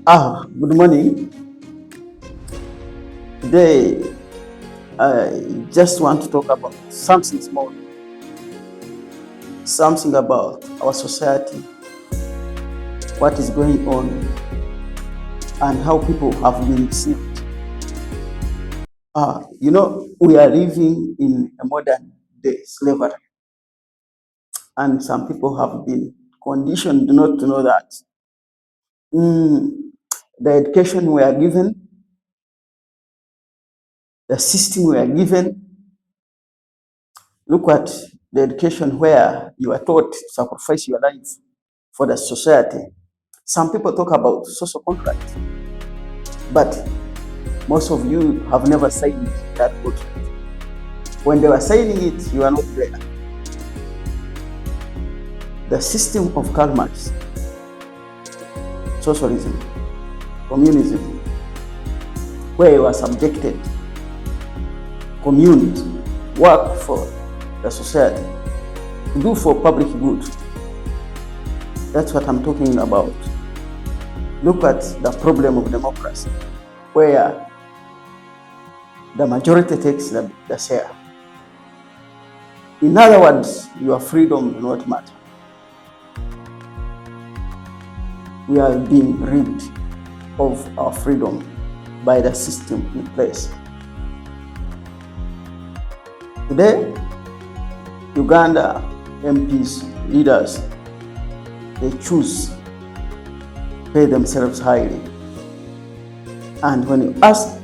Good morning. Today, I just want to talk about something small, something about our society, what is going on, and how people have been received. We are living in a modern day slavery, and some people have been conditioned not to know that. The education we are given, the system we are given, look at the education where you are taught to sacrifice your life for the society. Some people talk about social contract, but most of you have never signed that contract. When they were signing it, you are not there. The system of Karl Marx, socialism, communism, where you are subjected, communed, work for the society, do for public good. That's what I'm talking about. Look at the problem of democracy, where the majority takes the share. In other words, your freedom does not matter. We are being rid of our freedom by the system in place. Today, Uganda MPs, leaders, they choose, pay themselves highly. And when you ask,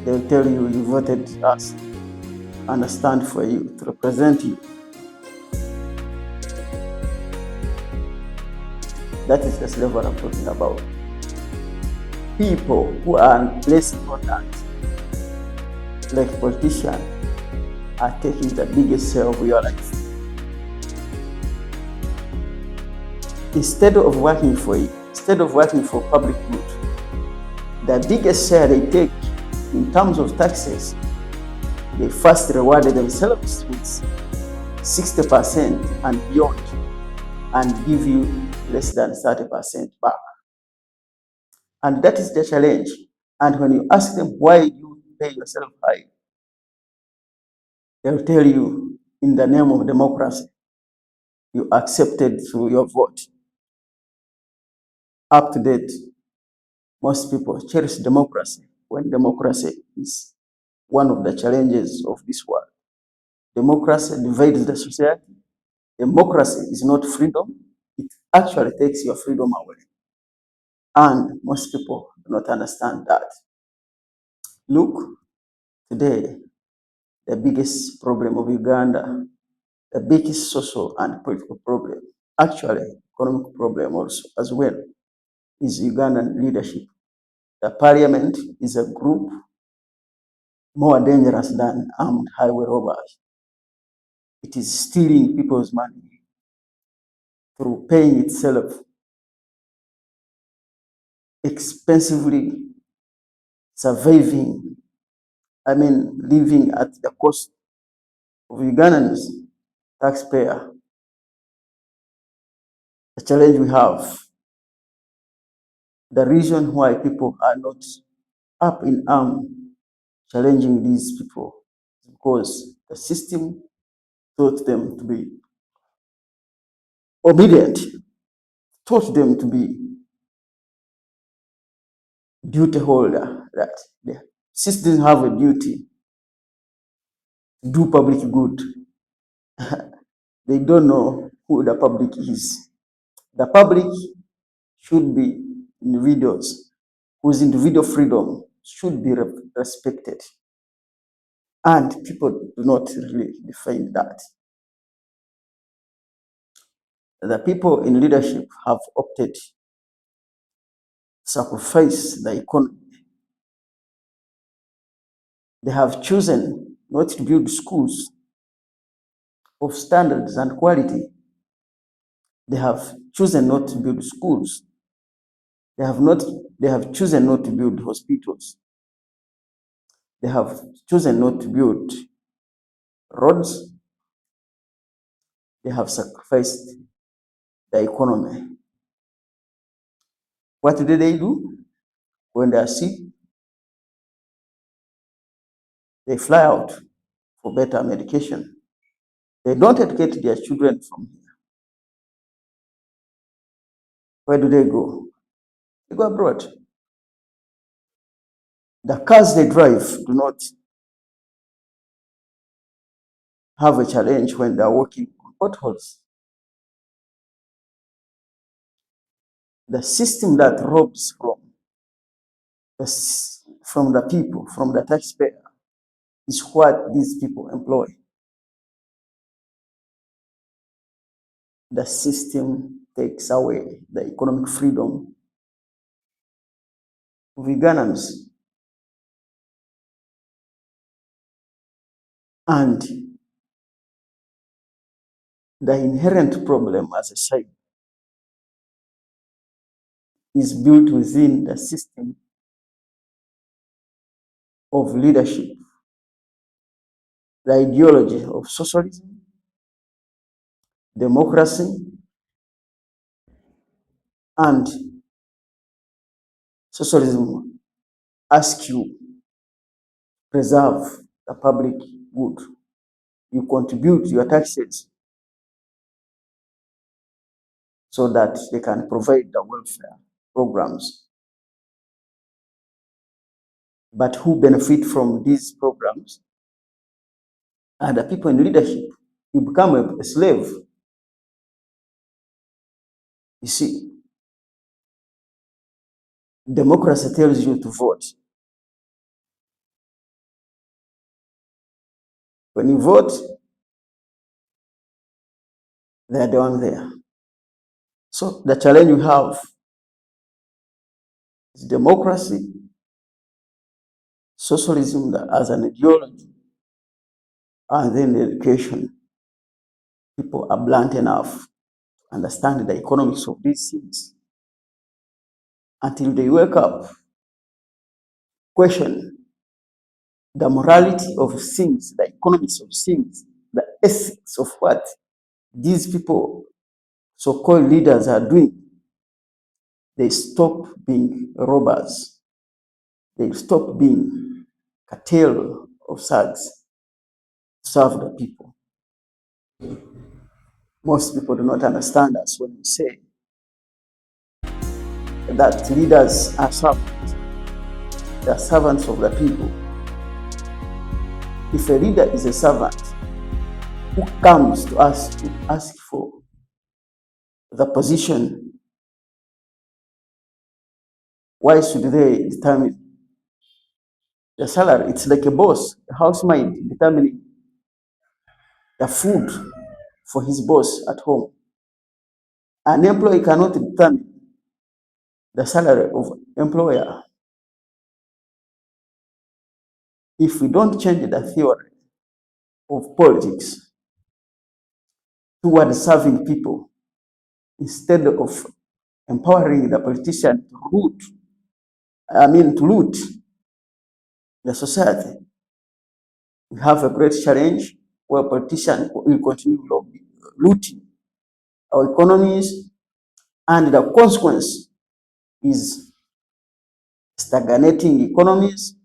they'll tell you, you voted us, understand for you, to represent you. That is the slavery I'm talking about. People who are less important, like politicians, are taking the biggest share of your life. Instead of working for you, instead of working for public good, the biggest share they take in terms of taxes, they first rewarded themselves with 60% and beyond, and give you less than 30% back. And that is the challenge. And when you ask them why you pay yourself high, they'll tell you, in the name of democracy, you accepted through your vote. Up to date, most people cherish democracy when democracy is one of the challenges of this world. Democracy divides the society. Democracy is not freedom. It actually takes your freedom away. And most people do not understand that. Look, today, the biggest problem of Uganda, the biggest social and political problem, actually economic problem also as well, is Ugandan leadership. The parliament is a group more dangerous than armed highway robbers. It is stealing people's money through paying itself expensively, surviving, living at the cost of Ugandans, taxpayer. The challenge we have, the reason why people are not up in arms challenging these people is because the system taught them to be obedient, taught them to be duty holder, that the citizens have a duty to do public good. They don't know who the public is. The public should be individuals whose individual freedom should be respected. And people do not really define that. The people in leadership have opted to sacrifice the economy. They have chosen not to build schools of standards and quality. They have chosen not to build schools. They have chosen not to build hospitals. They have chosen not to build roads. They have sacrificed the economy. What do they do? When they are sick, they fly out for better medication. They don't educate their children from here. Where do they go? They go abroad. The cars they drive do not have a challenge when they are walking on potholes. The system that robs from the people, from the taxpayer, is what these people employ. The system takes away the economic freedom of Ugandans. And the inherent problem, as I said, is built within the system of leadership, the ideology of socialism, democracy, and socialism asks you to preserve the public good. You contribute your taxes so that they can provide the welfare programs. But who benefit from these programs are the people in leadership. You become a slave. You see, democracy tells you to vote. When you vote, they are the one there. So the challenge we have is democracy, socialism as an ideology, and then education. People are blunt enough to understand the economics of these things until they wake up, question the morality of things, the economics of things, the ethics of what these people, so-called leaders, are doing. They stop being robbers. They stop being cartel of thugs to serve the people. Most people do not understand us when we say that leaders are servants. They are servants of the people. If a leader is a servant who comes to us to ask for the position, why should they determine the salary? It's like a boss, a housemaid determining the food for his boss at home. An employee cannot determine the salary of employer. If we don't change the theory of politics toward serving people instead of empowering the politician to loot the society, we have a great challenge where politicians will continue looting our economies, and the consequence is stagnating economies,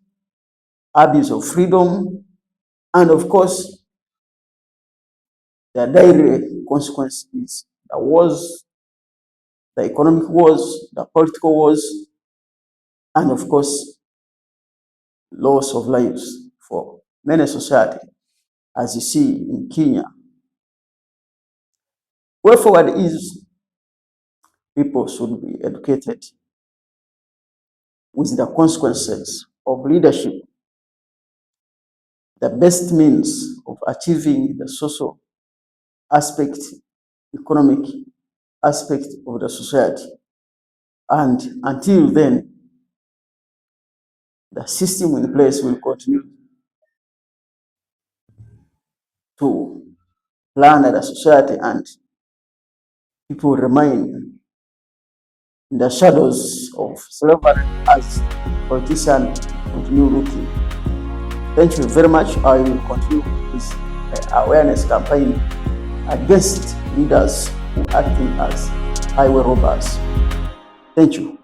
abuse of freedom, and of course, the direct consequence is the wars, the economic wars, the political wars, and of course, loss of lives for many society, as you see in Kenya. Way forward is people should be educated with the consequences of leadership, the best means of achieving the social aspect, economic aspect of the society. And until then, the system in place will continue to plunder the society, and people remain in the shadows of slavery as politicians continue looking. Thank you very much. I will continue this awareness campaign against leaders who are acting as highway robbers. Thank you.